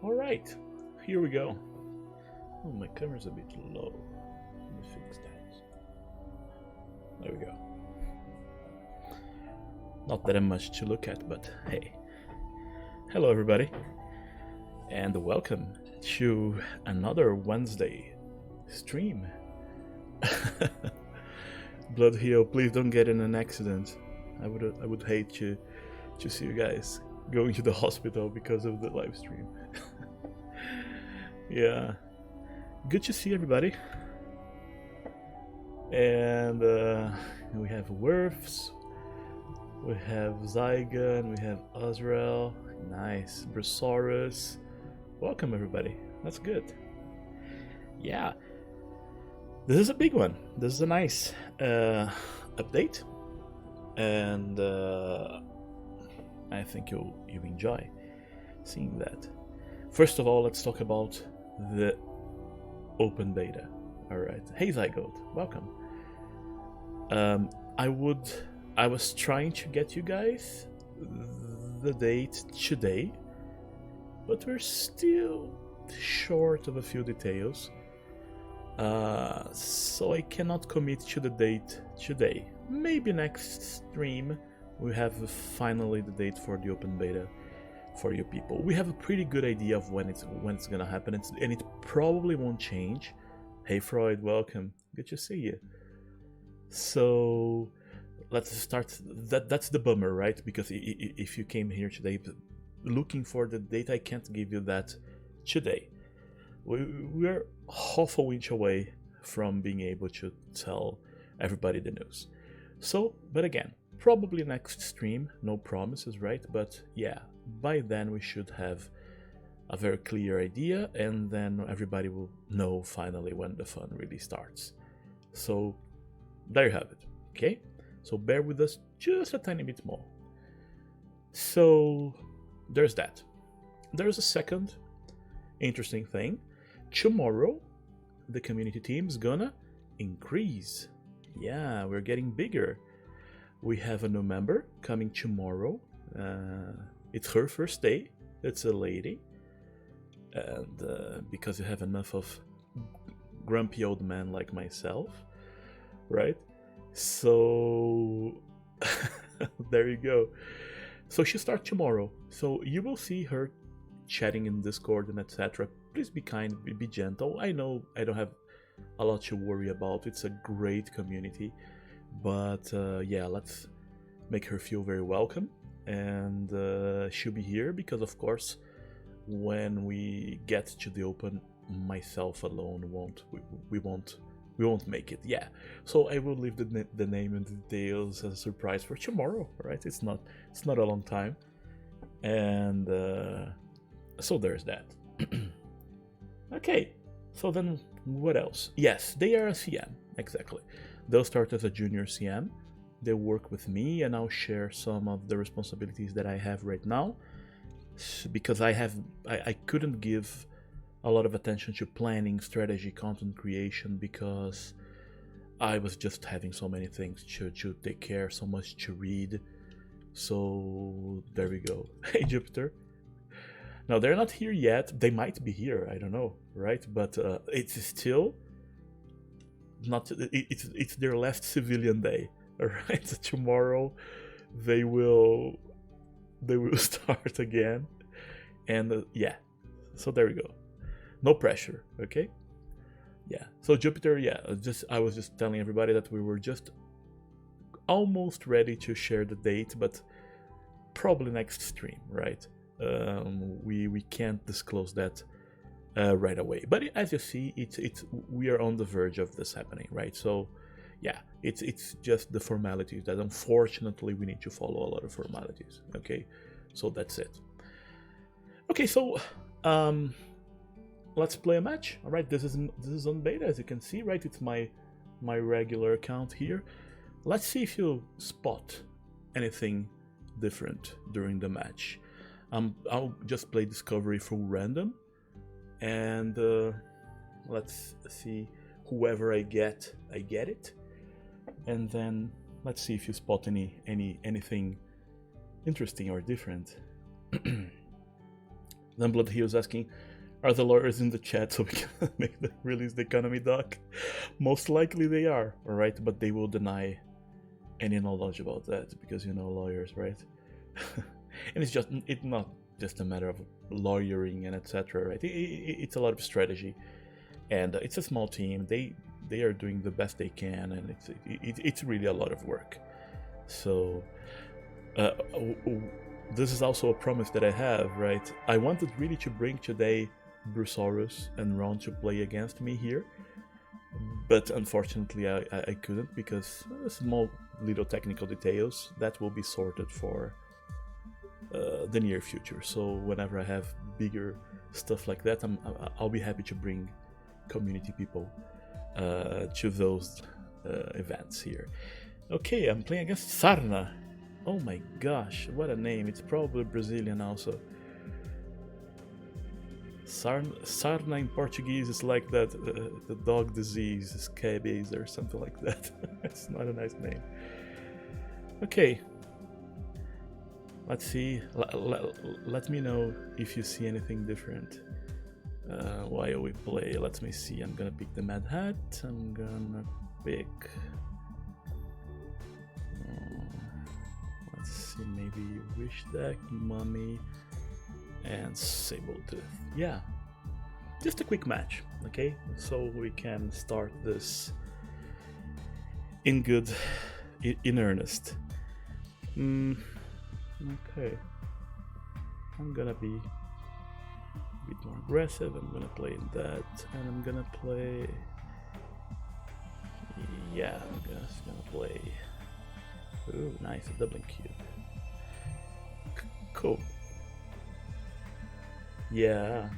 Alright, here we go. Oh, my camera's a bit low. Let me fix that. There we go. Not that much to look at, but hey. Hello everybody, and welcome to another Wednesday stream. Blood Heel, please don't get in an accident. I would hate to see you guys going to the hospital because of the live stream. Yeah, good to see everybody. And we have Werfs, we have Zygon, we have Azrael, nice, Brosaurus. Welcome everybody, that's good. Yeah, this is a big one. This is a nice update, and I think you'll enjoy seeing that. First of all, let's talk about the open beta. All right, hey Zygote, welcome. I was trying to get you guys the date today, but we're still short of a few details. So I cannot commit to the date today. Maybe next stream we have finally the date for the open beta for you people. We have a pretty good idea of when it's gonna happen, and it probably won't change. Hey Freud, welcome. Good to see you. So let's start. That's the bummer, right? Because if you came here today looking for the date, I can't give you that today. We're half a inch away from being able to tell everybody the news. So, but again, probably next stream, no promises, right? But yeah, by then we should have a very clear idea, and then everybody will know finally when the fun really starts. So there you have it, okay? So bear with us just a tiny bit more. So there's that. There's a second interesting thing. Tomorrow, the community team is gonna increase. Yeah, we're getting bigger. We have a new member coming tomorrow. It's her first day. It's a lady. And because you have enough of grumpy old men like myself, right? So there you go. So she starts tomorrow. So you will see her chatting in Discord and etc. Please be kind, be gentle. I know I don't have a lot to worry about. It's a great community, but yeah, let's make her feel very welcome. And she'll be here because, of course, when we get to the open, myself alone we won't make it. Yeah, so I will leave the name and the details as a surprise for tomorrow. Right? It's not a long time, and so there's that. Okay, so then what else? Yes, they are a CM, exactly. They'll start as a junior CM. They work with me, and I'll share some of the responsibilities that I have right now, because I couldn't give a lot of attention to planning, strategy, content creation, because I was just having so many things to take care, so much to read. So there we go. Hey Jupiter. Now they're not here yet. They might be here. I don't know, right? But it's still not. It's their last civilian day. All right. So tomorrow they will start again, and yeah. So there we go. No pressure. Okay. Yeah. So Jupiter. Yeah. I was just telling everybody that we were just almost ready to share the date, but probably next stream, right? We can't disclose that right away, but as you see, we are on the verge of this happening, right? So yeah, it's just the formalities that unfortunately we need to follow a lot of formalities. Okay, so that's it. Okay, so let's play a match. All right, this is on beta, as you can see, right? It's my regular account here. Let's see if you spot anything different during the match. I'll just play Discovery full random, and let's see, whoever I get it, and then let's see if you spot anything interesting or different. Then Blood Hill's asking, are the lawyers in the chat so we can release the economy doc? Most likely they are, alright, but they will deny any knowledge about that because lawyers, right? And it's not just a matter of lawyering and etc. Right? It's a lot of strategy, and it's a small team. They are doing the best they can, and it's really a lot of work. So this is also a promise that I have, right? I wanted really to bring today Brusaurus and Ron to play against me here, but unfortunately I couldn't because small little technical details that will be sorted for the near future. So whenever I have bigger stuff like that, I'll be happy to bring community people to those events here. Okay, I'm playing against Sarna. Oh my gosh, what a name. It's probably Brazilian also. Sarna in Portuguese is like that, the dog disease, scabies or something like that. It's not a nice name. Okay. Let's see. Let me know if you see anything different while we play. Let me see. I'm gonna pick the Mad Hat. I'm gonna pick... let's see, maybe Wish Deck, Mummy, and Sabletooth. Yeah, just a quick match, okay? So we can start this in earnest. Okay, I'm gonna be a bit more aggressive. I'm gonna play in that, and I'm gonna play... yeah, I'm just gonna play... ooh, nice, a doubling cube. Cool. Yeah.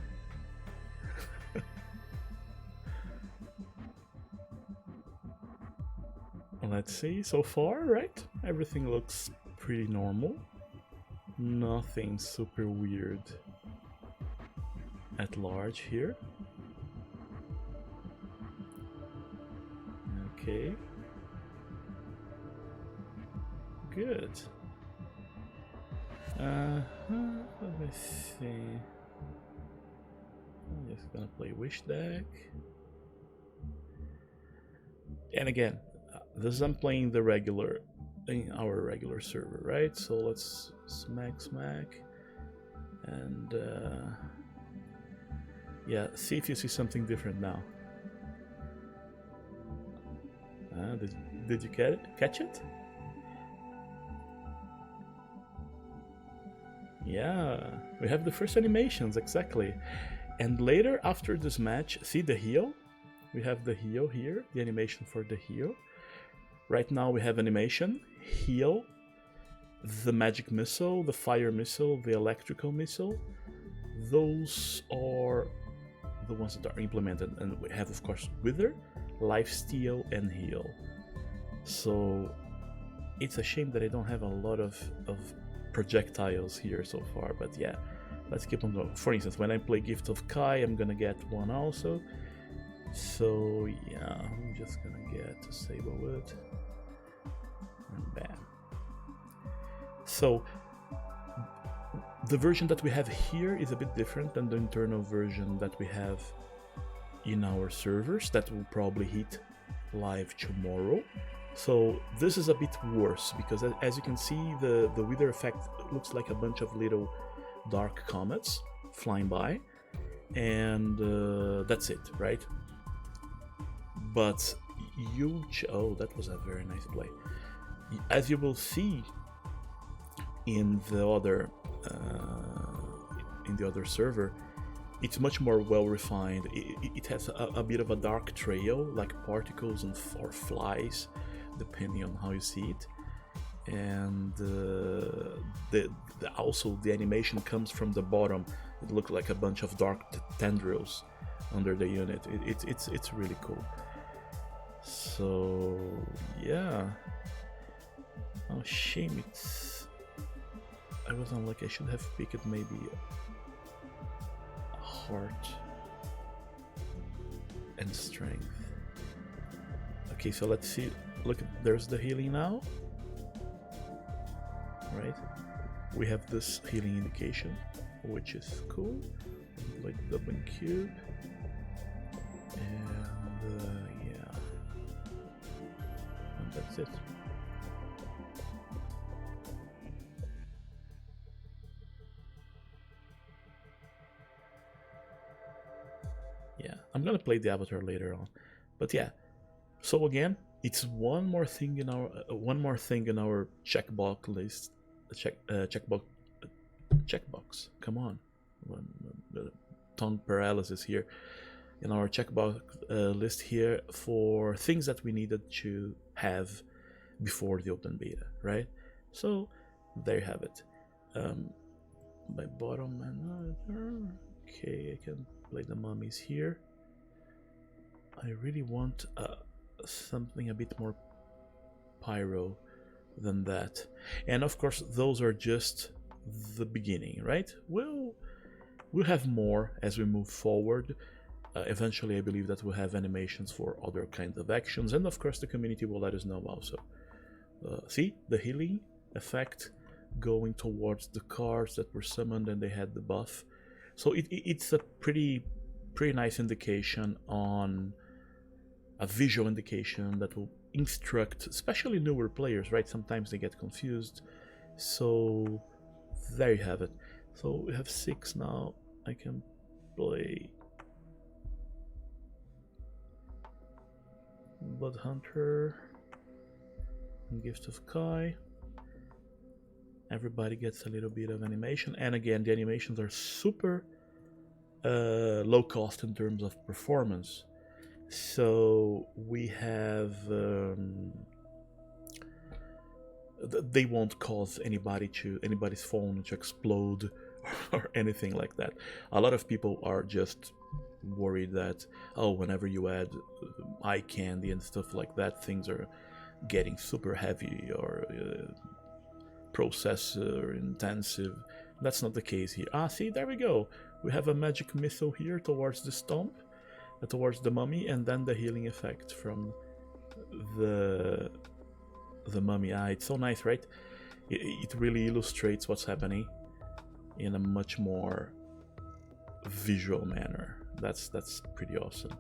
Let's see, so far, right? Everything looks pretty normal. Nothing super weird at large here. Okay. Good. Let me see. I'm just gonna play Wish Deck. And again, this I'm playing the regular, in our regular server, right? So let's smack, and yeah, see if you see something different now. Did you catch it? Yeah, we have the first animations, exactly. And later, after this match, see the heal? We have the heal here, the animation for the heal. Right now we have animation, heal, the magic missile, the fire missile, the electrical missile. Those are the ones that are implemented. And we have, of course, Wither, lifesteal, and heal. So it's a shame that I don't have a lot of projectiles here so far, but yeah, let's keep on going. For instance, when I play Gift of Kai, I'm gonna get one also. So yeah, I'm just gonna get a Sablewood and bam. So the version that we have here is a bit different than the internal version that we have in our servers that will probably hit live tomorrow. So this is a bit worse because as you can see, the Wither effect looks like a bunch of little dark comets flying by, and that's it, right? But oh, that was a very nice play. As you will see in the other server, it's much more well refined. It has a bit of a dark trail, like particles or flies, depending on how you see it. And also the animation comes from the bottom. It looks like a bunch of dark tendrils under the unit. It's really cool. So yeah. Oh, shame I was unlucky. I should have picked maybe a heart and strength. Okay, so let's see. Look, there's the healing now. Right? We have this healing indication. which is cool. Like double cube, and yeah, and that's it. Yeah, I'm gonna play the avatar later on, but yeah. So again, it's one more thing in our checkbox list. Checkbox. Come on, tongue paralysis here. In our checkbox list here for things that we needed to have before the open beta, right? So there you have it. My bottom manager. Okay, I can play the mummies here. I really want something a bit more pyro than that, and of course those are just the beginning, right? We'll have more as we move forward. Eventually I believe that we'll have animations for other kinds of actions, and of course the community will let us know also. See the healing effect going towards the cards that were summoned and they had the buff, so it's a pretty nice indication, on a visual indication that will instruct especially newer players, right? Sometimes they get confused. So there you have it. So we have 6 now. I can play Blood Hunter and Gift of Kai. Everybody gets a little bit of animation, and again the animations are super low cost in terms of performance. So we have they won't cause anybody's phone to explode or anything like that. A lot of people are just worried that, oh, whenever you add eye candy and stuff like that, things are getting super heavy or processor intensive. That's not the case here. See, there we go. We have a magic missile here towards the stomp, towards the mummy, and then the healing effect from the mummy. It's so nice, right? It really illustrates what's happening in a much more visual manner. That's pretty awesome.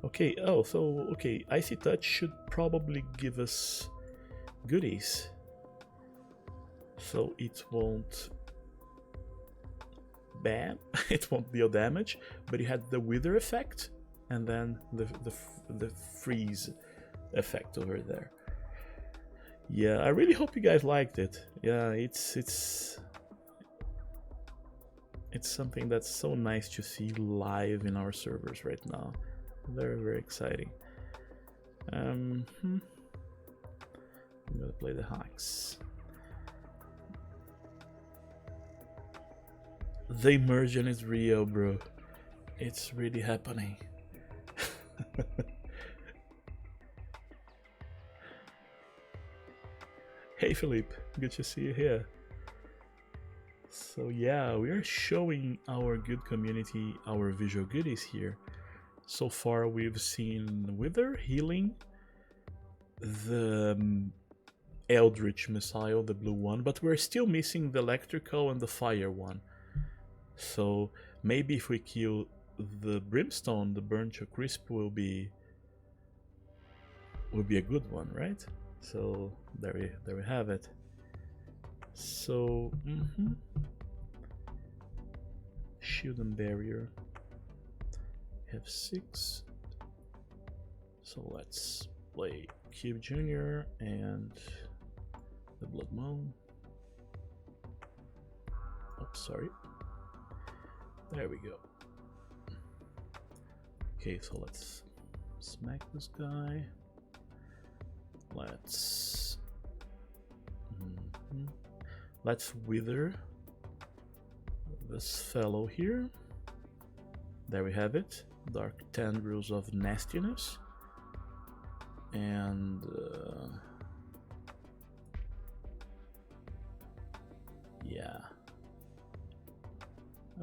Okay, okay, Icy Touch should probably give us goodies, so it won't ban, it won't deal damage, but it had the wither effect and then the freeze effect over there. Yeah, I really hope you guys liked it. Yeah, it's something that's so nice to see live in our servers right now. Very exciting. I'm gonna play the hacks. The immersion is real, bro. It's really happening. Hey Philippe, good to see you here. So yeah, we are showing our good community our visual goodies here. So far we've seen Wither, Healing, the Eldritch Missile, the blue one, but we're still missing the Electrical and the Fire one. So maybe if we kill the Brimstone, the Burn to Crisp will be a good one, right? So there we have it. So Shield and Barrier. We have 6. So let's play Cube Jr. and the Blood Moon. Oops, sorry. There we go. Okay, so let's smack this guy. Let's wither this fellow here. There we have it. Dark Tendrils of Nastiness. And yeah.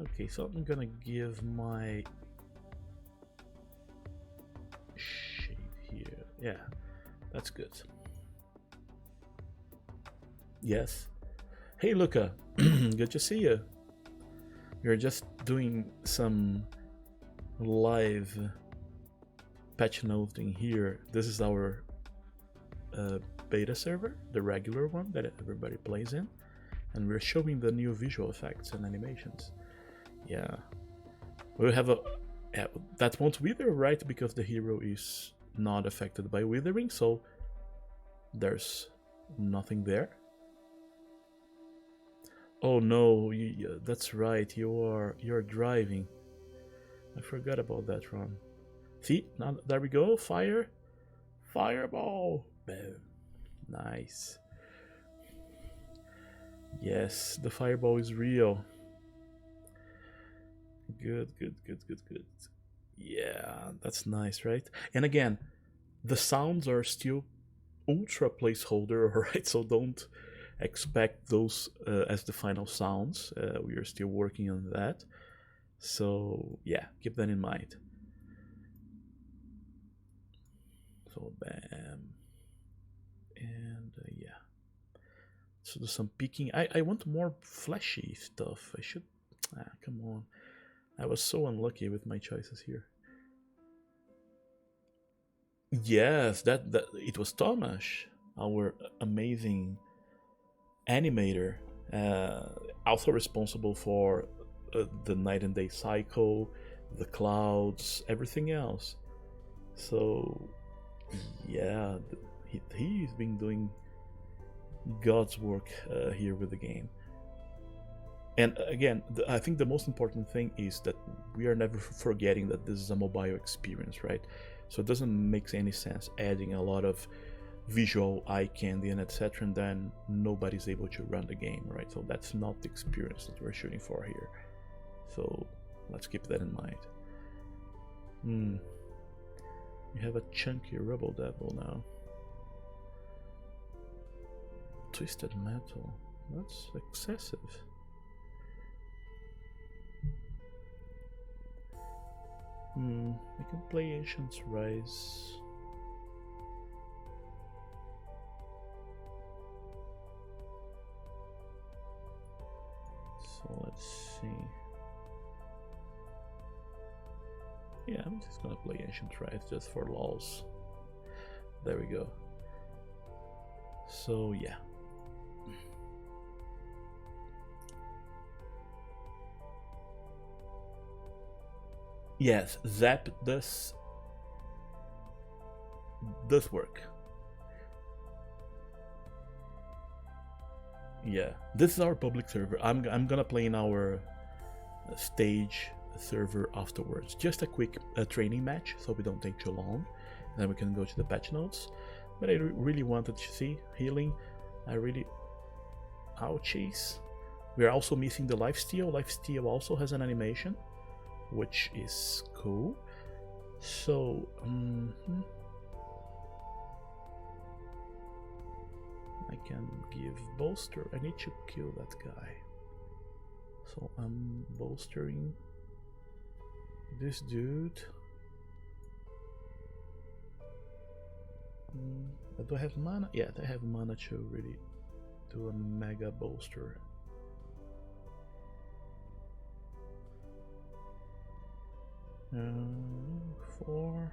Okay, so I'm gonna give my shade here. Yeah, that's good. Yes. Hey Luca, good to see you. We're just doing some live patch noting here. This is our beta server, the regular one that everybody plays in, and we're showing the new visual effects and animations. Yeah, we have a that won't wither, right? Because the hero is not affected by withering, so there's nothing there. Oh no, that's right. You're driving. I forgot about that, Ron. See, now there we go. Fire, fireball. Boom. Nice. Yes, the fireball is real. Good. Yeah, that's nice, right? And again, the sounds are still ultra placeholder, alright? So don't expect those as the final sounds. We are still working on that. So yeah, keep that in mind. So bam. And yeah. So do some peeking. I want more flashy stuff. I should... come on. I was so unlucky with my choices here. Yes, that it was Thomas, our amazing animator, also responsible for the night and day cycle, the clouds, everything else. So yeah, he's been doing God's work here with the game. And again, I think the most important thing is that we are never forgetting that this is a mobile experience, right? So it doesn't make any sense adding a lot of visual eye candy and etc. and then nobody's able to run the game, right? So that's not the experience that we're shooting for here. So let's keep that in mind. We have a chunky rubble devil now. Twisted metal. That's excessive. I can play Ancient's Rise. So let's see. Yeah, I'm just gonna play Ancient Rise just for lols. There we go. So yeah. Yes, Zap does work. Yeah, this is our public server. I'm gonna play in our stage server afterwards. Just a quick training match, so we don't take too long. Then we can go to the patch notes. But I really wanted to see healing. Ouchies. We are also missing the lifesteal. Lifesteal also has an animation, which is cool. So I can give bolster. I need to kill that guy, so I'm bolstering this dude. Do I have mana? Yeah, I have mana to really do a mega bolster. Four.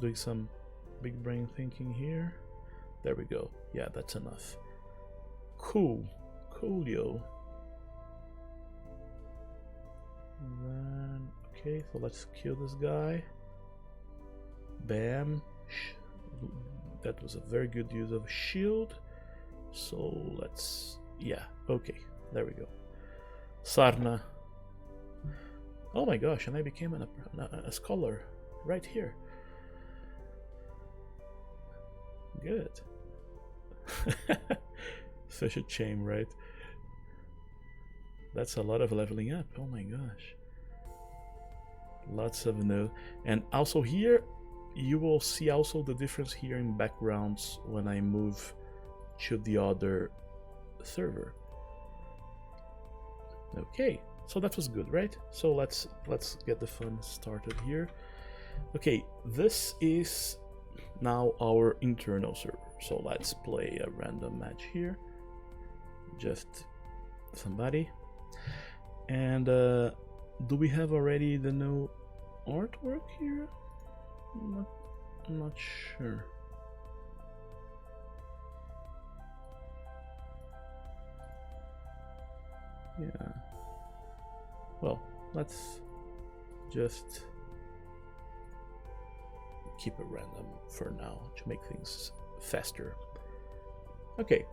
Doing some big brain thinking here. There we go. Yeah, that's enough. Coolio. Then okay, so let's kill this guy. Bam. That was a very good use of shield. So let's, yeah, okay, there we go. Sarna. Oh my gosh, and I became a scholar right here. Good. Such a shame, right? That's a lot of leveling up. Oh my gosh. Lots of no. And also here, you will see also the difference here in backgrounds when I move to the other server. Okay, so that was good, right? So let's get the fun started here. Okay, this is now our internal server. So let's play a random match here. Just somebody. And do we have already the new artwork here? I'm not sure. Yeah. Well, let's just keep it random for now to make things faster. Okay,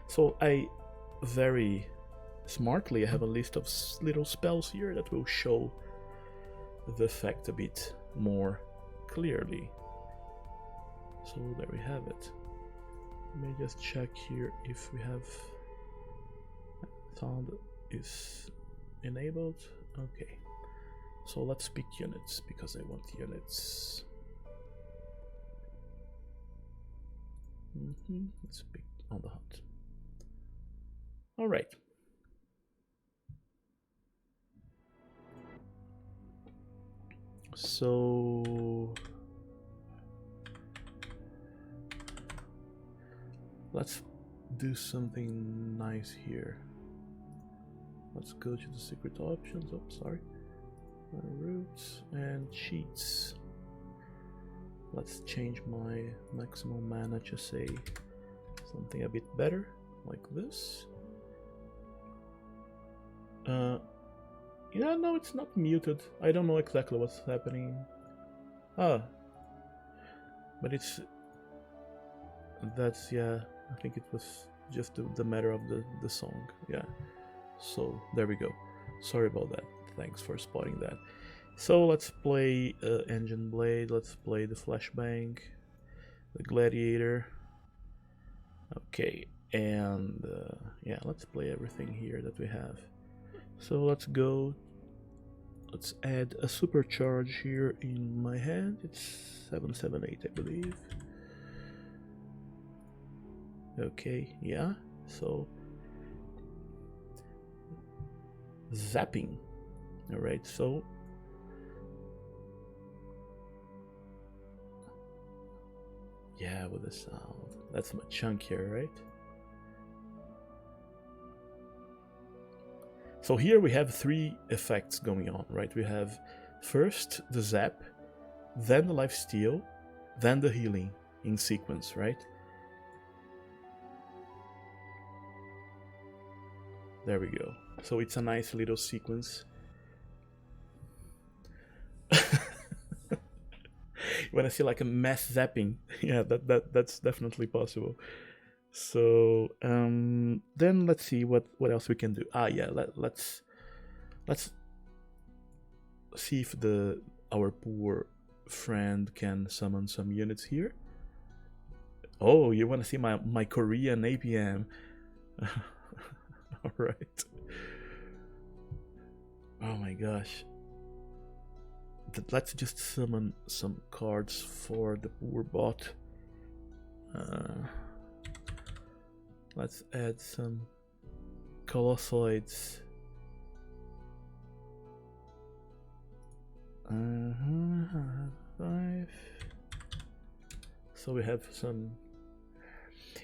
so I very smartly have a list of little spells here that will show the effect a bit more clearly. So there we have it. Let me just check here if we have sound is enabled. Okay, so let's pick units because I want units. Let's pick on the hut. All right. So let's do something nice here. Let's go to the secret options. Oh, sorry. Routes and cheats. Let's change my maximum mana to say something a bit better, like this. Yeah, no, it's not muted. I don't know exactly what's happening. Ah, but that's, yeah, I think it was just the matter of the song. Yeah, so there we go. Sorry about that. Thanks for spotting that. So let's play Engine Blade, let's play the Flashbang, the Gladiator. Okay, and yeah, let's play everything here that we have. So let's add a supercharge here in my hand. It's 778, I believe. Okay, yeah, so zapping. Alright, so yeah, with the sound. That's my chunkier, right? So here we have three effects going on, right? We have first the zap, then the lifesteal, then the healing in sequence, right? There we go. So it's a nice little sequence. You want to see like a mass zapping? Yeah, that's definitely possible. So then let's see what else we can do. Yeah, let's see if our poor friend can summon some units here. Oh, you want to see my Korean APM? All right. Oh my gosh. Let's just summon some cards for the poor bot. Let's add some Colossoids. Five. So we have some.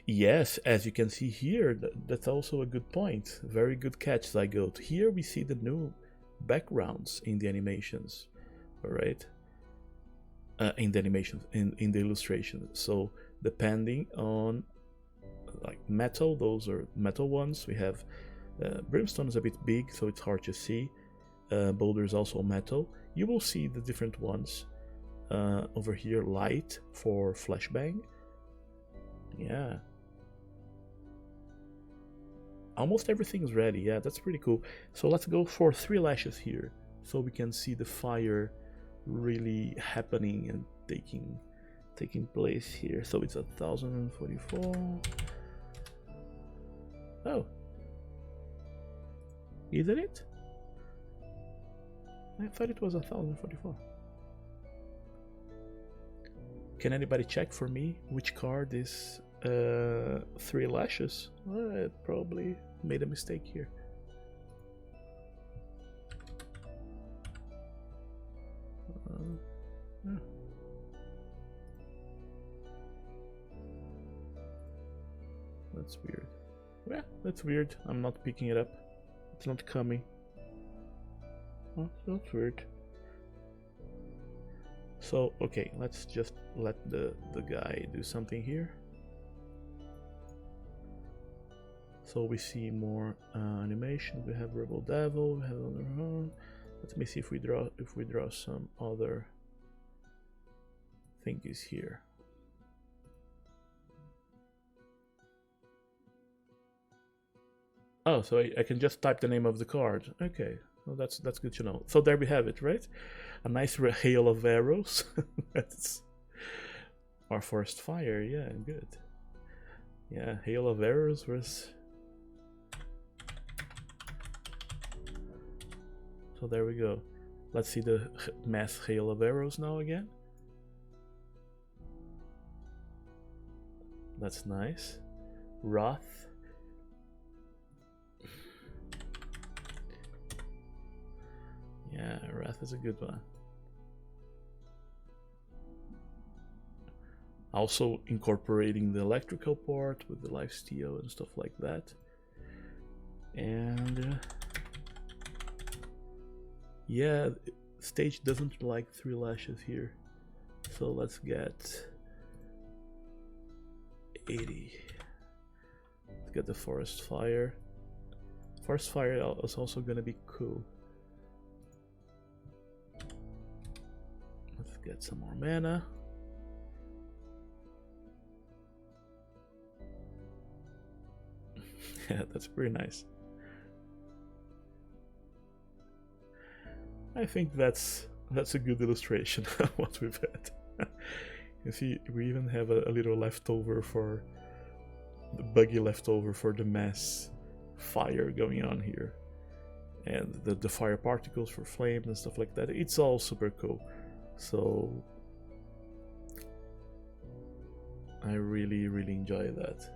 Yes, as you can see here, that's also a good point. Very good catch, Zygote. Here we see the new backgrounds in the animations. Alright, in the animations, in the illustration. So depending on like metal, those are metal ones. We have Brimstone is a bit big, so it's hard to see. Boulder is also metal. You will see the different ones over here. Light for Flashbang. Yeah, almost everything is ready. Yeah, that's pretty cool. So let's go for 3 lashes here, so we can see the fire really happening and taking place here. So it's 1044. Oh, isn't it? I thought it was 1044. Can anybody check for me which card is 3 lashes? I probably made a mistake here. that's weird. Yeah, that's weird. I'm not picking it up. It's not coming. Oh, that's weird. So, okay, let's just let the guy do something here. So we see more animation. We have Rebel Devil. We have let me see if we draw some other thingies here. Oh, so I can just type the name of the card. Okay, well that's good to know. So there we have it, right? A nice hail of arrows. That's our forest fire. Yeah, good. Yeah, hail of arrows was. So there we go. Let's see the mass hail of arrows now again. That's nice. Wrath. Yeah, Wrath is a good one. Also incorporating the electrical part with the lifesteal and stuff like that. And yeah, stage doesn't like 3 lashes here. So let's get 80. Let's get the forest fire. Forest fire is also gonna be cool. Let's get some more mana. Yeah, that's pretty nice. I think that's a good illustration of what we've had. You see, we even have a little leftover for the buggy leftover for the mass fire going on here, and the fire particles for flames and stuff like that. It's all super cool. So I really enjoy that.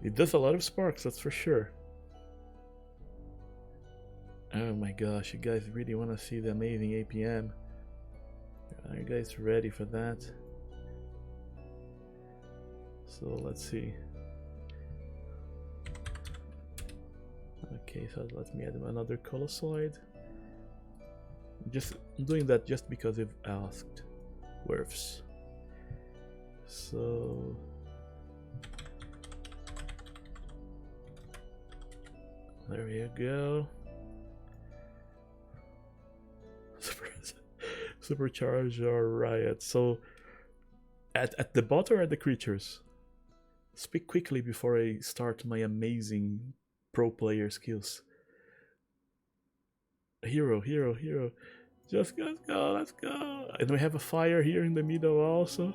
It does a lot of sparks, that's for sure. Oh my gosh, you guys really want to see the amazing APM? Are you guys ready for that? So let's see. Okay, so let me add another colossoid. I'm doing that just because you've asked, Werfs. So there you go. Supercharge our riot. So at the bot or at the creatures? Speak quickly before I start my amazing pro player skills. Hero. Just go, let's go. And we have a fire here in the middle also.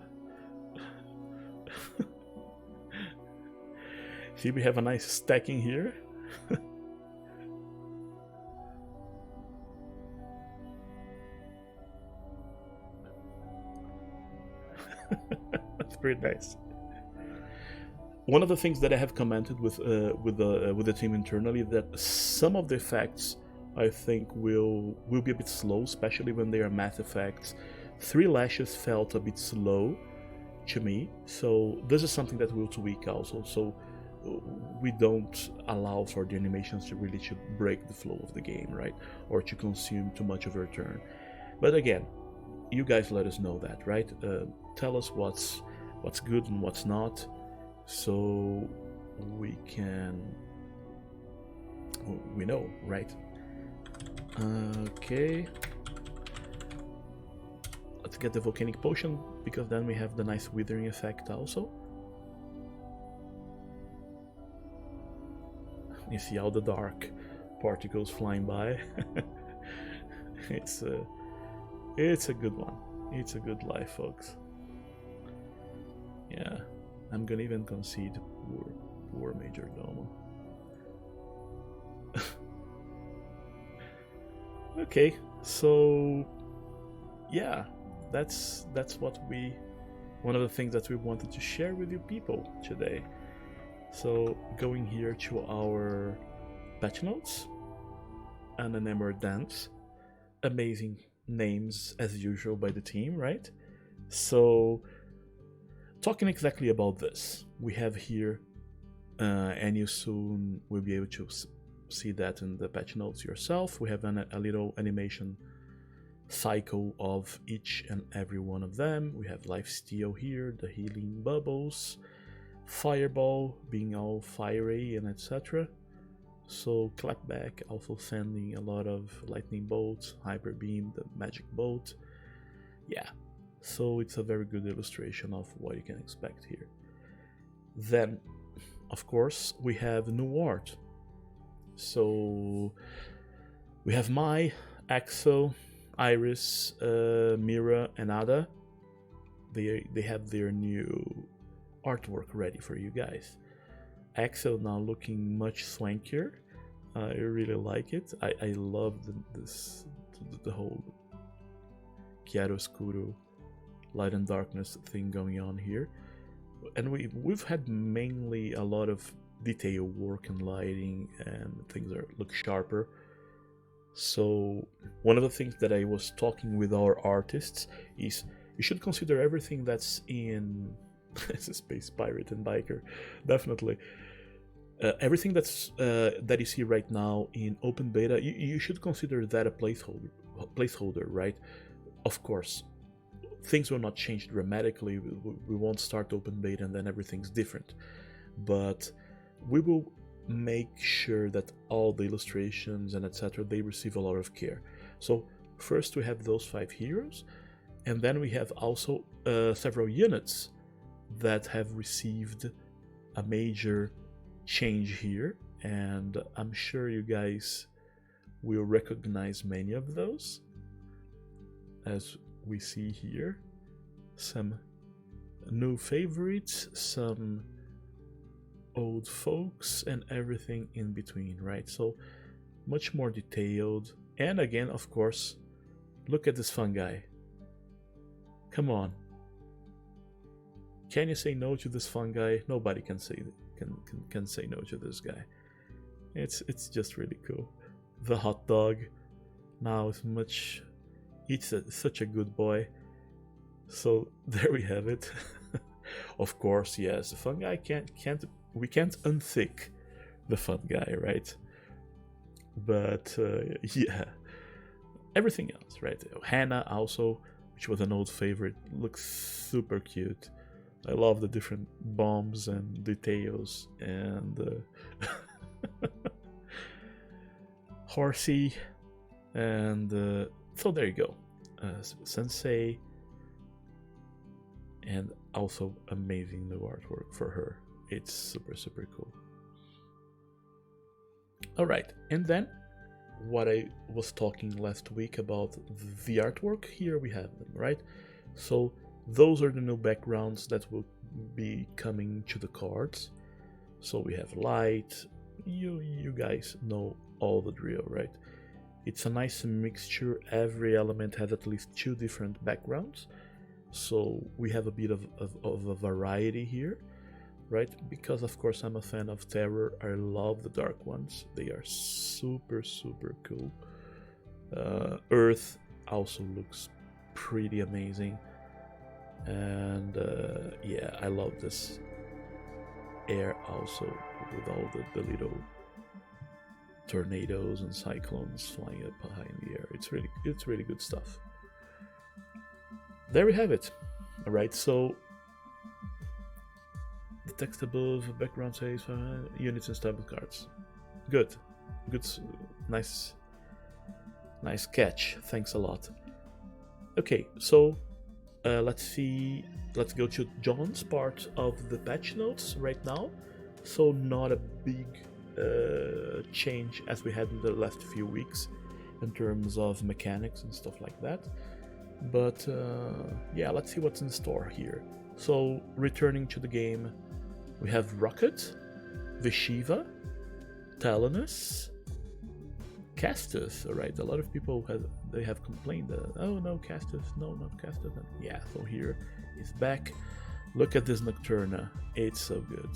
See, we have a nice stacking here. That's pretty nice. One of the things that I have commented with the team internally, that some of the effects I think will be a bit slow, especially when they are math effects. 3 lashes felt a bit slow to me, so this is something that we'll tweak also. So we don't allow for the animations to break the flow of the game, right? Or to consume too much of your turn. But again, you guys let us know that, right? Tell us what's good and what's not, so we know, right? Okay, let's get the volcanic potion, because then we have the nice withering effect also. You see all the dark particles flying by. It's a good one. It's a good life, folks. Yeah, I'm gonna even concede poor Major Domo. Okay, so yeah, that's one of the things that we wanted to share with you people today. So going here to our patch notes, and Enamored Dance, amazing names as usual by the team, right? So talking exactly about this, we have here and you soon will be able to see that in the patch notes yourself. We have a little animation cycle of each and every one of them. We have lifesteal here, the healing bubbles, fireball being all fiery and etc. So clapback also sending a lot of lightning bolts, hyper beam, the magic bolt. Yeah, so it's a very good illustration of what you can expect here. Then of course we have new art. So we have Mai, Axel, Iris, Mira, and Ada. They have their new artwork ready for you guys. Axel now looking much swankier. I really like it. I love the whole chiaroscuro, light and darkness thing going on here. And we've had mainly a lot of detail work and lighting, and things look sharper. So one of the things that I was talking with our artists is you should consider everything that's in as a space pirate and biker, definitely. Everything that you see right now in open beta, you should consider that a placeholder, right? Of course, things will not change dramatically. We won't start open beta and then everything's different, but we will make sure that all the illustrations and etc. they receive a lot of care. So first we have those 5 heroes, and then we have also several units that have received a major change here, and I'm sure you guys will recognize many of those. As we see here, some new favorites, some old folks, and everything in between, right? So much more detailed. And again, of course, look at this fun guy. Come on, can you say no to this fun guy? Nobody can say no to this guy. It's just really cool. The hot dog now is much. It's such a good boy. So there we have it. Of course, yes, the fun guy we can't unthick the fun guy, right? But yeah, everything else, right? Hannah also, which was an old favorite, looks super cute. I love the different bombs and details, and Horsey, and so there you go. Sensei, and also amazing new artwork for her. It's super cool. Alright, and then what I was talking last week about the artwork, here we have them, right? So those are the new backgrounds that will be coming to the cards. So we have light, you guys know all the drill, right? It's a nice mixture. Every element has at least 2 different backgrounds, so we have a bit of a variety here, right? Because of course I'm a fan of terror. I love the dark ones. They are super cool. Earth also looks pretty amazing, and yeah, I love this air also, with all the little tornadoes and cyclones flying up high in the air. It's really good stuff. There we have it. All right, so the text above, background says units and stable cards. Good, nice catch. Thanks a lot. Okay, so let's go to John's part of the patch notes right now. So not a big change as we had in the last few weeks in terms of mechanics and stuff like that, but yeah, let's see what's in store here. So returning to the game, we have Rocket, Vishiva, Talanus, Castus. Alright, a lot of people have complained that, oh no, Castus, no, not Castus. Yeah, so here he's back. Look at this Nocturna, it's so good.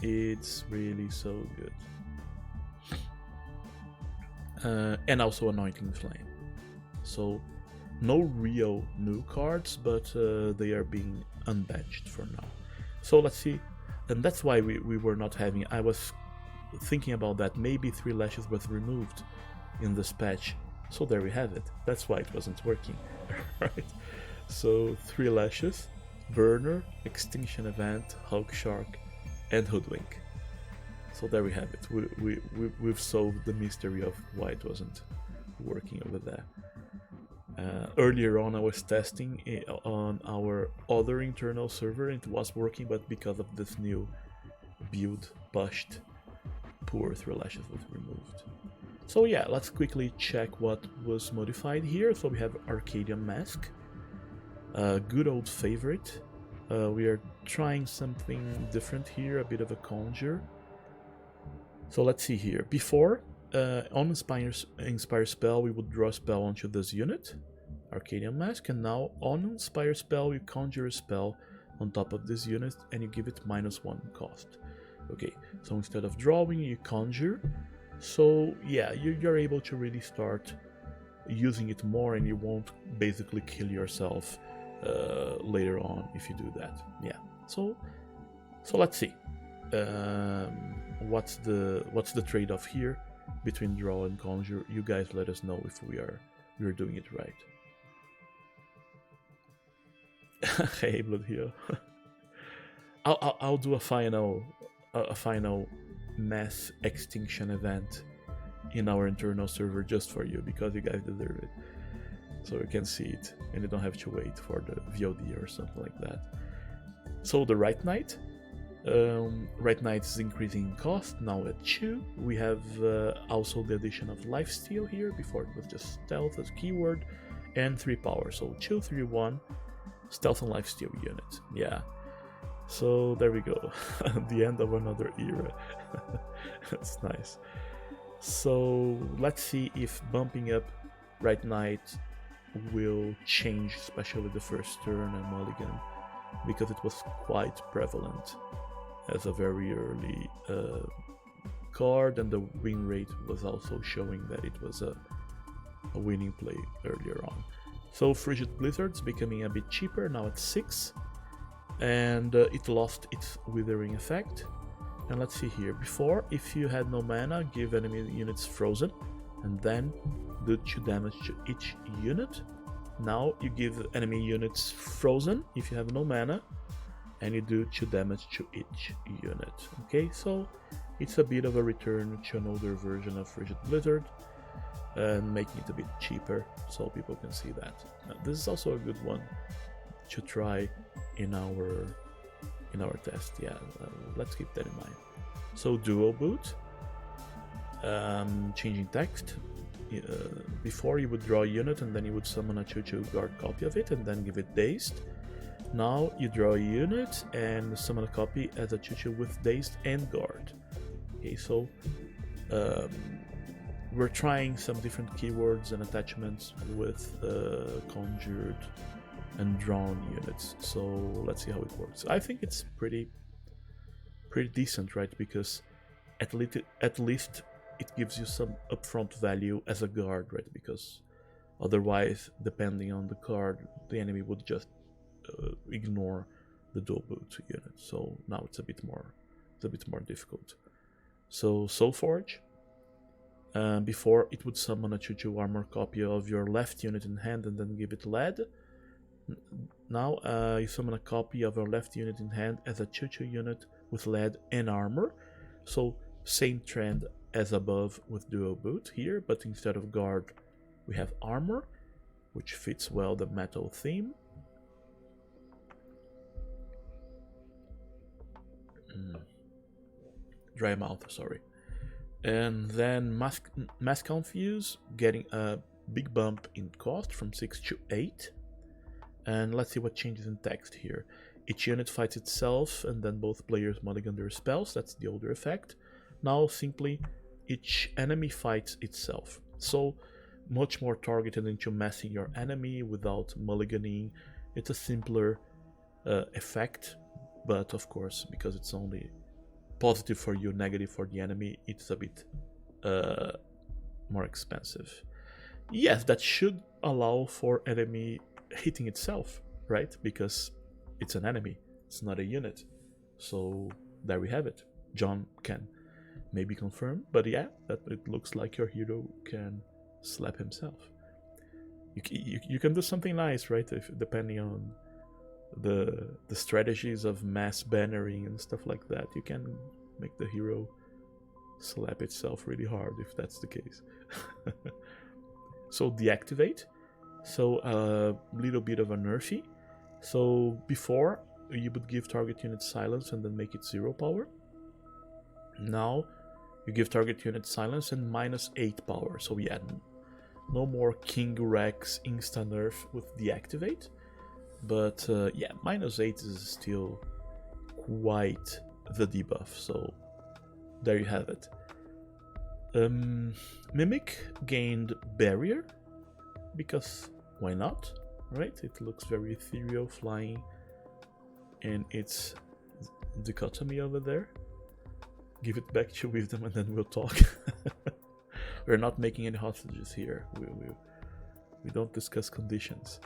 It's really so good. And also Anointing Flame. So no real new cards, but they are being unbatched for now. So let's see And that's why we were not having. I was thinking about that. Maybe 3 lashes was removed in this patch. So there we have it. That's why it wasn't working. Right? So 3 lashes, burner, extinction event, hog shark, and hoodwink. So there we have it. We've solved the mystery of why it wasn't working over there. Earlier on, I was testing it on our other internal server, and it was working, but because of this new build pushed, poor 3 lashes was removed. So yeah, let's quickly check what was modified here. So we have Arcadian Mask, good old favorite. We are trying something different here, a bit of a conjure. So let's see here. Before, on Inspire Spell, we would draw a spell onto this unit, Arcadian Mask, and now on Inspire Spell, you conjure a spell on top of this unit and you give it -1 cost. Okay, so instead of drawing, you conjure. So yeah, you're able to really start using it more, and you won't basically kill yourself later on if you do that. Yeah, so let's see. What's the trade-off here between draw and conjure? You guys let us know if we're doing it right. Hey, Blood Hero. I'll do a final mass extinction event in our internal server just for you, because you guys deserve it, so you can see it and you don't have to wait for the VOD or something like that. So the Right Knight. Right Knight is increasing in cost, now at 2. We have also the addition of Lifesteal here. Before it was just Stealth as keyword, and 3 power, so 2, 3, 1 Stealth and Lifesteal unit. Yeah, so there we go. The end of another era. That's nice. So let's see if bumping up Right Knight will change, especially the first turn and mulligan, because it was quite prevalent as a very early card, and the win rate was also showing that it was a winning play earlier on. So Frigid Blizzard's becoming a bit cheaper, now at 6, and it lost its withering effect. And let's see here, before, if you had no mana, give enemy units frozen and then do 2 damage to each unit. Now you give enemy units frozen if you have no mana, and you do 2 damage to each unit. Okay, so it's a bit of a return to an older version of Frigid Blizzard, and making it a bit cheaper so people can see that. This is also a good one to try in our test. Yeah, let's keep that in mind. So dual boot, changing text. Before you would draw a unit and then you would summon a 2/2 guard copy of it and then give it dazed. Now you draw a unit and summon a copy as a 2/2 with dazed and guard. Okay, so we're trying some different keywords and attachments with conjured and drawn units. So let's see how it works. I think it's pretty decent, right? Because at least it gives you some upfront value as a guard, right? Because otherwise, depending on the card, the enemy would just ignore the dual boot unit. So now it's a bit more difficult. So Soulforge. Before it would summon a 2/2 armor copy of your left unit in hand and then give it lead. Now you summon a copy of your left unit in hand as a 2/2 unit with lead and armor. So same trend as above with dual boot here, but instead of guard we have armor, which fits well the metal theme. Dry mouth, sorry. And then Mass Confuse, getting a big bump in cost from 6 to 8. And let's see what changes in text here. Each unit fights itself, and then both players mulligan their spells. That's the older effect. Now simply each enemy fights itself. So much more targeted into massing your enemy without mulliganing. It's a simpler effect, but of course, because it's only positive for you, negative for the enemy, it's a bit more expensive. Yes, that should allow for enemy hitting itself, right? Because it's an enemy, it's not a unit. So there we have it. John can maybe confirm, but yeah, that it looks like your hero can slap himself. You can do something nice, right? If depending on the strategies of mass bannering and stuff like that, you can make the hero slap itself really hard if that's the case. So deactivate. So a little bit of a nerfy. So before you would give target unit silence and then make it 0 power. Now you give target unit silence and -8 power. So yeah, no more King Rex insta nerf with deactivate. But yeah, -8 is still quite the debuff. So there you have it. Mimic gained barrier, because why not, right? It looks very ethereal, flying, and its dichotomy over there. Give it back to Wisdom and then we'll talk. We're not making any hostages here. We don't discuss conditions.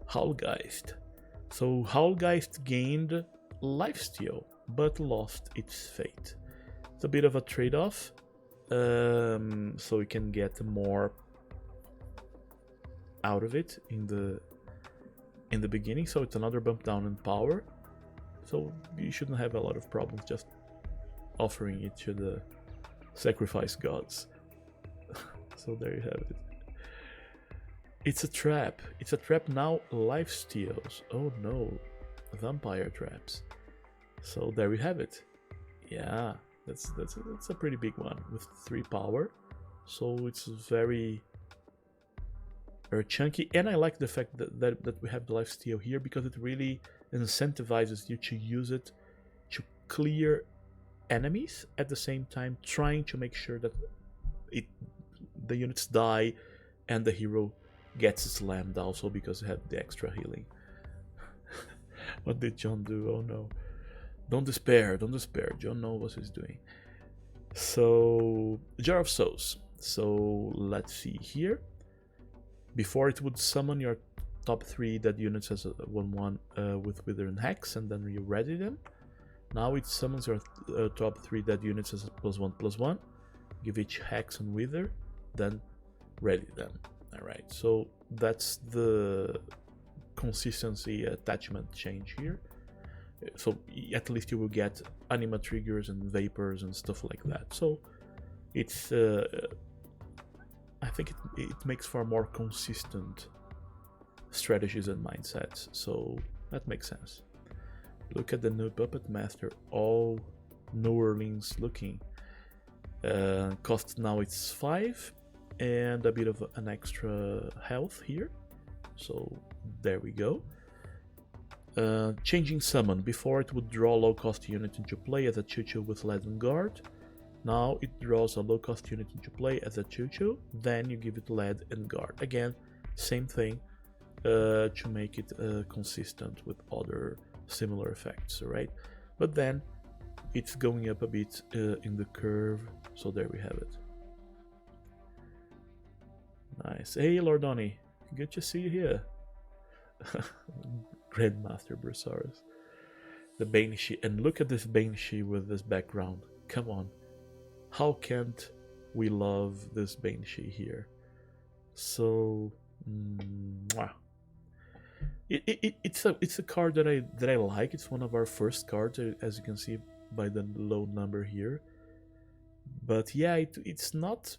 Howlgeist. So Howlgeist gained lifesteal, but lost its fate. It's a bit of a trade-off. So we can get more out of it in the beginning. So it's another bump down in power. So you shouldn't have a lot of problems just offering it to the sacrifice gods. So there you have it. It's a trap. It's a trap now. Life steals. Oh no, vampire traps. So there we have it. Yeah, that's a pretty big one with 3 power. So it's very chunky, and I like the fact that we have the life steal here, because it really incentivizes you to use it to clear enemies at the same time, trying to make sure that the units die and the hero gets slammed also, because it had the extra healing. What did John do? Oh no. Don't despair, don't despair. John knows what he's doing. So, Jar of Souls. So, let's see here. Before it would summon your top 3 dead units as a 1-1 with Wither and Hex, and then you ready them. Now it summons your top 3 dead units as a +1/+1. Give each Hex and Wither, then ready them. Alright, so that's the consistency attachment change here. So at least you will get anima triggers and vapors and stuff like that. So it's I think it makes for more consistent strategies and mindsets. So that makes sense. Look at the new Puppet Master, all New Orleans looking. Cost now it's 5 and a bit of an extra health here. So there we go. Changing summon. Before it would draw a low cost unit into play as a 2/2 with Lead and Guard. Now it draws a low cost unit into play as a 2/2, then you give it Lead and Guard. Again, same thing to make it consistent with other similar effects, right? But then it's going up a bit in the curve, so there we have it. Nice. Hey Lordoni, good to see you here. Grandmaster Brusaurus. The Banshee, and look at this Banshee with this background. Come on. How can't we love this Banshee here? So it's a card that I like. It's one of our first cards, as you can see by the low number here. But yeah, it's not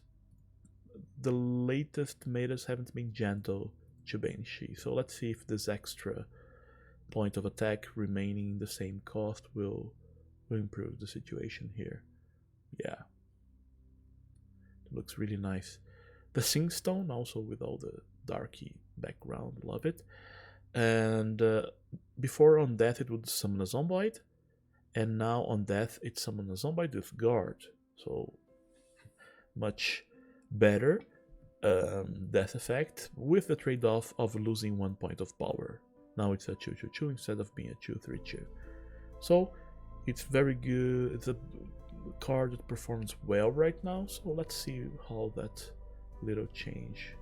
the latest metas haven't been gentle to Banshee. So let's see if this extra point of attack remaining the same cost will improve the situation here. Yeah, it looks really nice. The Sing Stone also with all the darky background, love it. And before on death it would summon a Zomboid, and now on death it summons a Zomboid with Guard. So much better death effect with the trade-off of losing 1 point of power. Now it's a 2/2 instead of being a 2/3/2. So it's very good. It's a card that performs well right now. So let's see how that little change.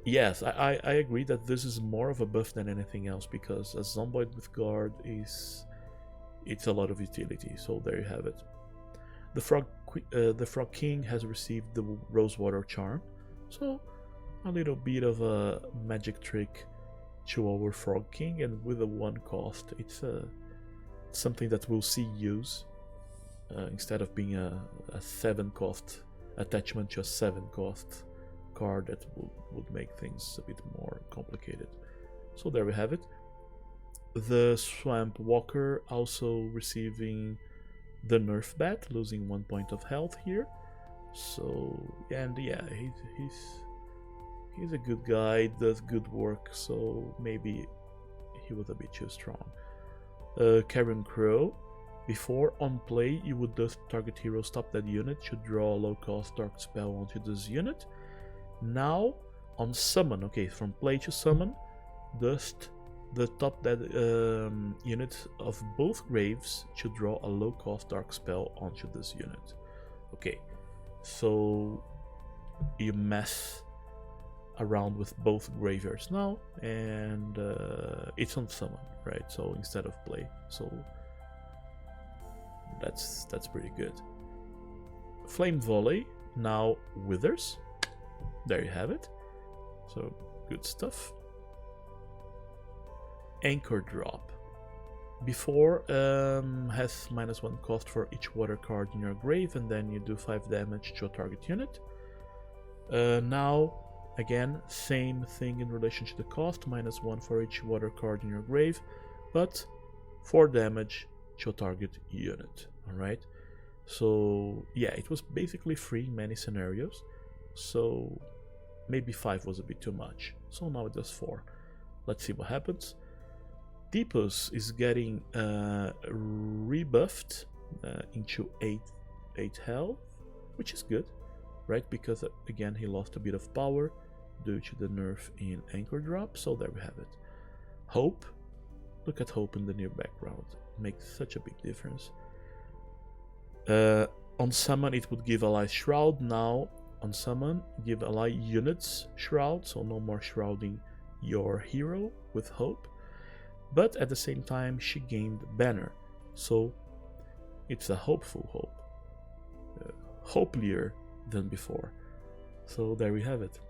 Yes, I agree that this is more of a buff than anything else, because a Zomboid with Guard is it's a lot of utility. So there you have it. The Frog King has received the Rosewater Charm, so a little bit of a magic trick to our Frog King, and with a 1 cost, it's something that we'll see use instead of being a 7 cost attachment to a 7 cost card that would make things a bit more complicated. So there we have it. The Swamp Walker also receiving the Nerf Bat, losing 1 point of health here. So, and yeah, he's a good guy, does good work, so maybe he was a bit too strong. Carrion Crow. Before, on play, you would dust target hero, stop that unit, should draw a low-cost dark spell onto this unit. Now, on summon, okay, from play to summon, dust the top dead unit of both graves to draw a low-cost dark spell onto this unit. Okay, so you mess around with both graveyards now, and it's on summon, right? So instead of play, so that's pretty good. Flame Volley now withers. There you have it. So good stuff. Anchor Drop. Before has -1 cost for each water card in your grave, and then you do 5 damage to a target unit. Now, again, same thing in relation to the cost, -1 for each water card in your grave, but 4 damage to a target unit. Alright, so yeah, it was basically free in many scenarios, so maybe 5 was a bit too much, so now it does 4. Let's see what happens. Deepus is getting rebuffed into 8 health, which is good, right? Because again, he lost a bit of power due to the nerf in Anchor Drop, so there we have it. Hope. Look at Hope in the near background. Makes such a big difference. On summon, it would give ally Shroud. Now, on summon, give ally units Shroud, so no more shrouding your hero with Hope. But at the same time, she gained Banner, so it's a hopeful Hope. Hopelier than before. So there we have it.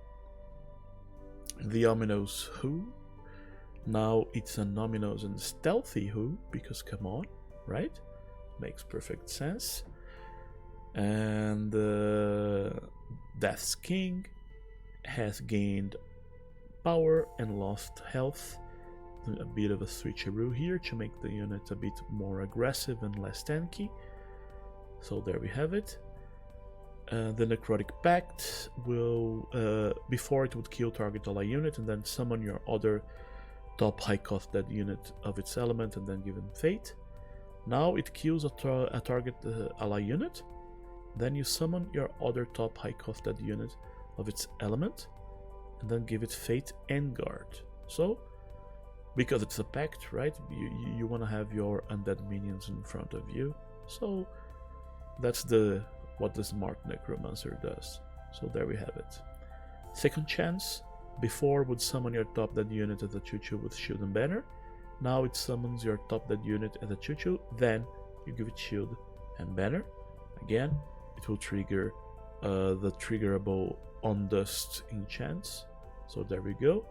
The Ominous Who. Now it's an ominous and stealthy Who, because come on, right? Makes perfect sense. And Death's King has gained power and lost health. A bit of a switcheroo here to make the unit a bit more aggressive and less tanky. So there we have it. The Necrotic Pact will, before it would kill target ally unit and then summon your other top high cost dead unit of its element and then give him fate. Now it kills a target ally unit, then you summon your other top high cost dead unit of its element and then give it fate and guard. So because it's a pact, right? You want to have your undead minions in front of you. So that's what the smart necromancer does. So there we have it. Second chance. Before would summon your top dead unit as a 2/2 with shield and banner. Now it summons your top dead unit as a 2/2. Then you give it shield and banner. Again, it will trigger the triggerable on dust enchants. So there we go.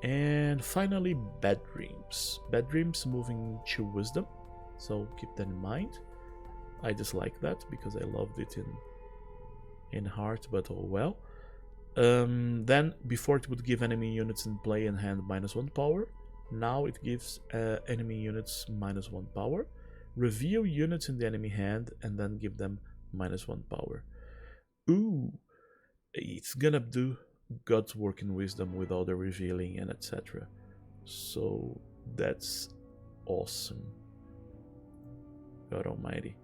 And finally, Bad Dreams. Bad Dreams moving to Wisdom, so keep that in mind. I just like that because I loved it in Heart, but oh well. Then, before it would give enemy units in play and hand -1 power. Now it gives enemy units -1 power. Reveal units in the enemy hand and then give them -1 power. Ooh, it's gonna do God's work in Wisdom with all the revealing and etc. So that's awesome. God almighty.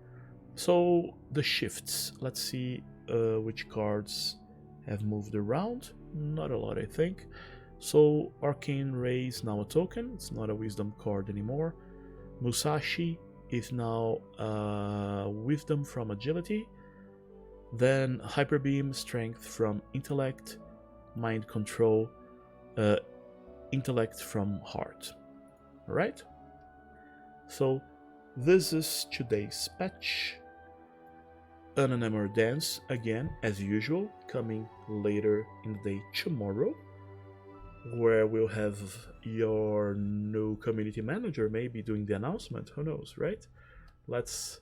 So the shifts. Let's see which cards have moved around. Not a lot, I think. So Arcane Ray is now a token. It's not a Wisdom card anymore. Musashi is now Wisdom from Agility. Then Hyper Beam, Strength from Intellect. Mind Control, Intellect from Heart. Alright? So this is today's patch. An Enamored Dance, again, as usual, coming later in the day tomorrow, where we'll have your new community manager maybe doing the announcement. Who knows, right? Let's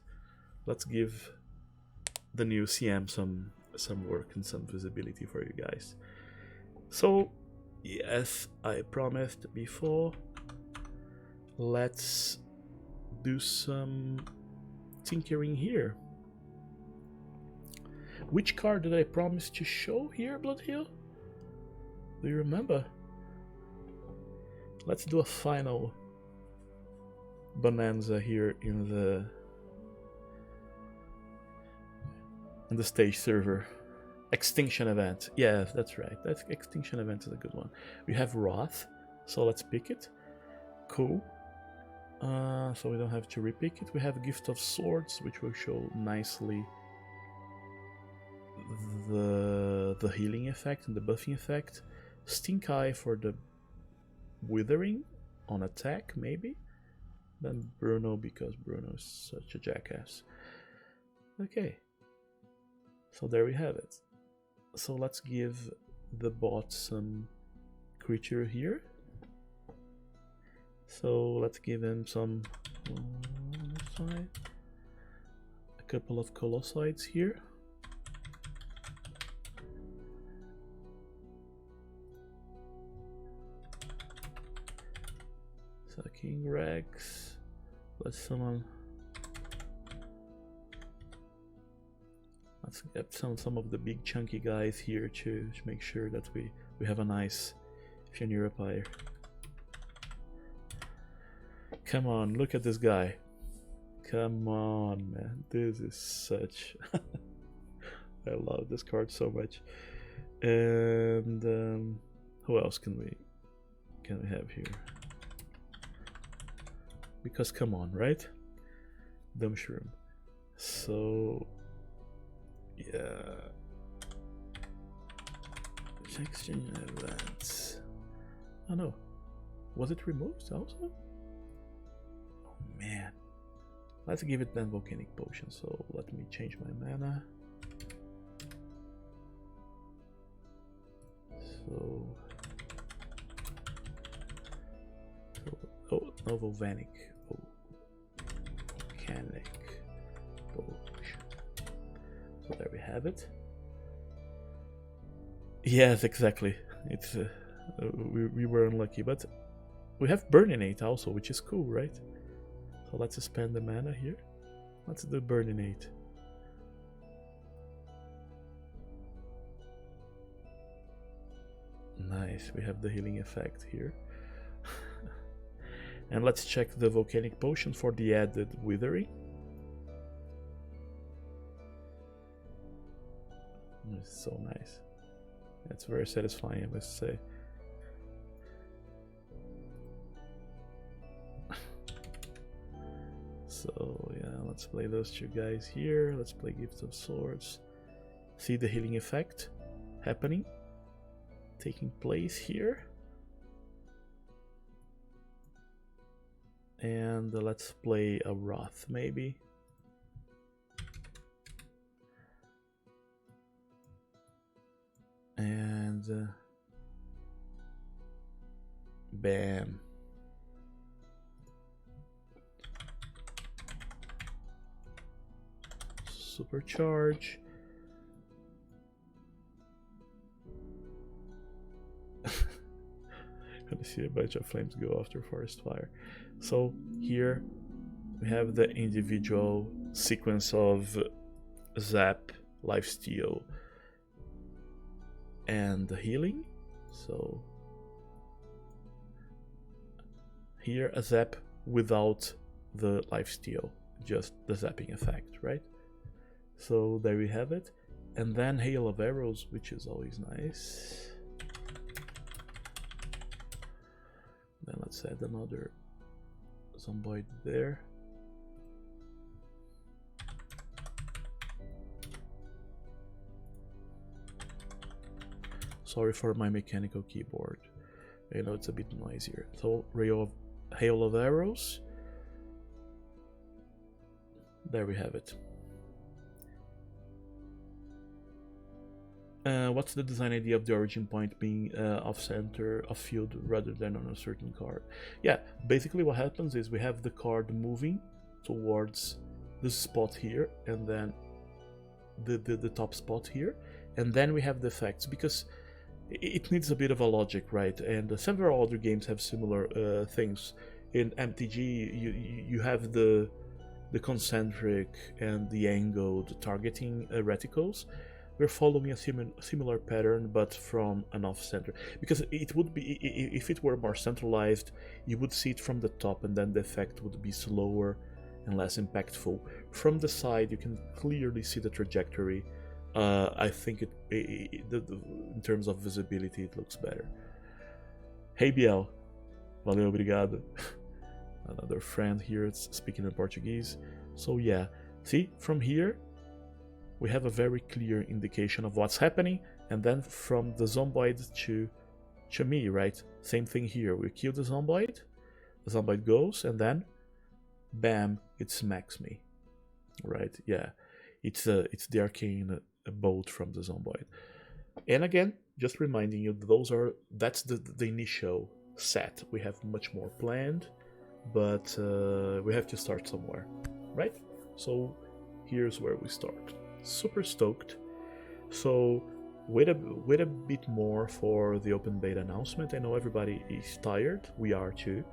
give the new CM some work and some visibility for you guys. So, yes, I promised before, let's do some tinkering here. Which card did I promise to show here, Bloodhill? Do you remember? Let's do a final bonanza here in the stage server. Extinction event. Yeah, that's right. That extinction event is a good one. We have Wrath, so let's pick it. Cool. So we don't have to repick it. We have Gift of Swords, which will show nicely the healing effect and the buffing effect. Stink Eye for the withering on attack, maybe. Then Bruno, because Bruno is such a jackass. Okay. So there we have it. So let's give the bot some creature here. So let's give him some a couple of Colossites here. So King Rex. Let's summon. Let's get some of the big chunky guys here to make sure that we have a nice Fenrir. Come on, look at this guy. Come on, man. This is such... I love this card so much. And who else can we have here? Because come on, right? Dumb Shroom. So... yeah. Exchange events. Oh no. Was it removed also? Oh man. Let's give it then Volcanic Potion. So let me change my mana. So oh, no Volcanic. Oh, Volcanic Potion. So there we have it. Yes, exactly. It's we were unlucky, but we have Burninate also, which is cool, right? So let's spend the mana here. Let's do Burninate. Nice, we have the healing effect here. And let's check the Volcanic Potion for the added Withering. It's so nice. It's very satisfying, I must say. So yeah, let's play those two guys here. Let's play Gift of Swords. See the healing effect happening, taking place here. And let's play a Wrath maybe. And bam. Supercharge. Gonna see a bunch of flames go after Forest Fire. So here we have the individual sequence of Zap, Lifesteal, and the healing. So here a Zap without the Lifesteal, just the zapping effect, right? So there we have it. And then Hail of Arrows, which is always nice. Then let's add another Zomboid there. Sorry for my mechanical keyboard. You know, it's a bit noisier. So Hail of Arrows. there we have it. What's the design idea of the origin point being off center of field rather than on a certain card? Yeah, basically what happens is we have the card moving towards this spot here, and then the top spot here, and then we have the effects, because it needs a bit of a logic, right? And several other games have similar things. In MTG, you have the concentric and the angled targeting reticles. We're following a similar pattern, but from an off-center. Because it would be, if it were more centralized, you would see it from the top, and then the effect would be slower and less impactful. From the side, you can clearly see the trajectory. I think in terms of visibility, it looks better. Hey Biel, valeu, obrigado. Another friend here is speaking in Portuguese. So yeah, see, from here, we have a very clear indication of what's happening, and then from the zomboid to me, right? Same thing here. We kill the zomboid goes, and then bam, it smacks me, right? Yeah, it's the arcane bolt from the zomboid. And again, just reminding you, that's the initial set. We have much more planned, but we have to start somewhere, right? So here's where we start. Super stoked. So wait a bit more for the open beta announcement. I know everybody is tired. We are too.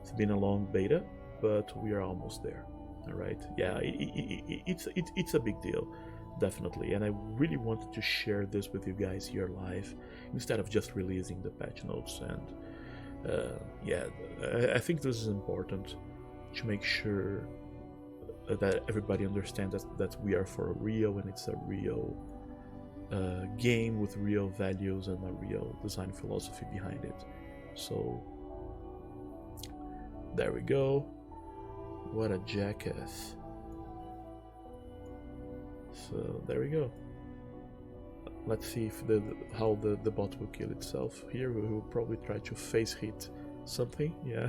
It's been a long beta, but we are almost there. All right. Yeah, it's a big deal, definitely. And I really wanted to share this with you guys here live instead of just releasing the patch notes. And yeah, I think this is important to make sure that everybody understands that we are for real, and it's a real game with real values and a real design philosophy behind it. So there we go. What a jackass. So there we go. Let's see if how the bot will kill itself. Here we will probably try to face hit something, yeah.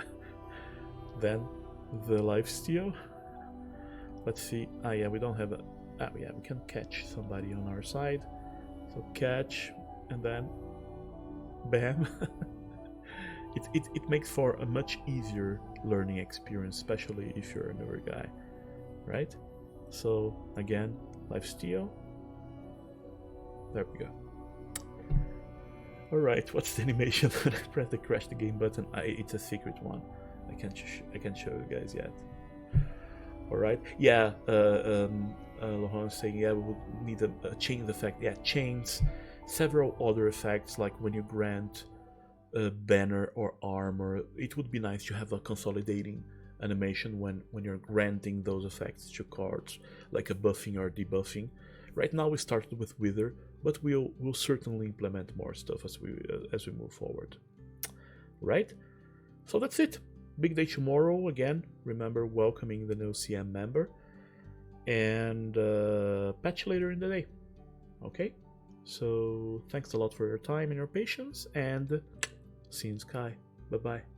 Then the lifesteal. Let's see. Ah, yeah, we don't have a. Ah, yeah, we can catch somebody on our side. So catch, and then, bam. It makes for a much easier learning experience, especially if you're a newer guy, right? So again, lifesteal. There we go. All right, what's the animation when I press the crash the game button? It's a secret one. I can't show you guys yet. Alright, yeah, Lohan is saying, yeah, we would need a chain effect. Yeah, chains, several other effects, like when you grant a banner or armor. It would be nice to have a consolidating animation when you're granting those effects to cards, like a buffing or debuffing. Right now we started with Wither, but we'll certainly implement more stuff as we move forward. Right? So that's it. Big day tomorrow again. Remember, welcoming the new CM member, and patch later in the day. Okay, so thanks a lot for your time and your patience, and see you in Sky. Bye bye.